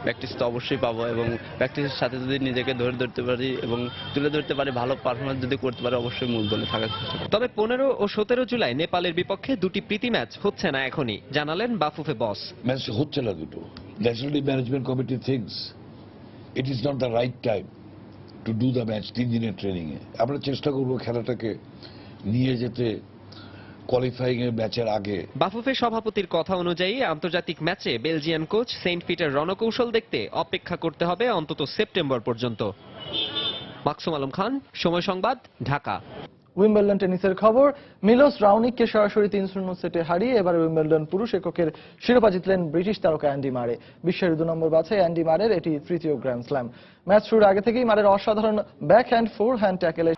প্র্যাকটিস তো অবশ্যই পাবো এবং প্র্যাকটিসের সাথে যদি নিজেকে ধরতে পারি এবং তুলে ধরতে পারি, ভালো পারফরমেন্স যদি করতে পারি, অবশ্যই মূল দলে থাকার চেষ্টা করব। তবে 15 ও 17 জুলাই নেপালের বিপক্ষে 2টি প্রীতি ম্যাচ হচ্ছে না এখনই, জানালেন বাফুফে বস। ম্যাচ হচ্ছে না দুটো। National team management committee things it is not the right time to do the match 3 দিনের ট্রেনিং এ। আমরা চেষ্টা করবো খেলাটাকে নিয়ে যেতে কোয়ালিফাইং এর ম্যাচের আগে। বাফুফে সভাপতির কথা অনুযায়ী আন্তর্জাতিক ম্যাচে বেলজিয়ান কোচ সেন্ট পিটার রণকৌশল দেখতে অপেক্ষা করতে হবে অন্তত সেপ্টেম্বর পর্যন্ত। মাকসুম আলম খান, সময় সংবাদ, ঢাকা। উইম্বলডন টেনিসের খবর। মিলোস রাউনিককে সরাসরি 3-0 সেটে হারিয়ে এবার উইম্বলডন পুরুষ এককের শিরোপা জিতলেন ব্রিটিশ তারকা অ্যান্ডি মারে। বিশ্বের 2 নম্বর বাছাই অ্যান্ডি মারের এটি তৃতীয় গ্র্যান্ড স্ল্যাম। ম্যাচ শুরুর আগে থেকেই মারের অসাধারণ ব্যাক হ্যান্ড ফোর হ্যান্ড ট্যাকেলে।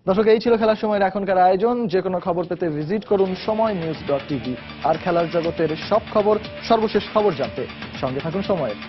দর্শক, এই ছিল খেলার সময়ের এখনকার আয়োজন। যে কোনো খবর পেতে ভিজিট করুন সময়নিউজ.tv। আর খেলার জগতের সব খবর, সর্বশেষ খবর জানতে সঙ্গে থাকুন সময়ের।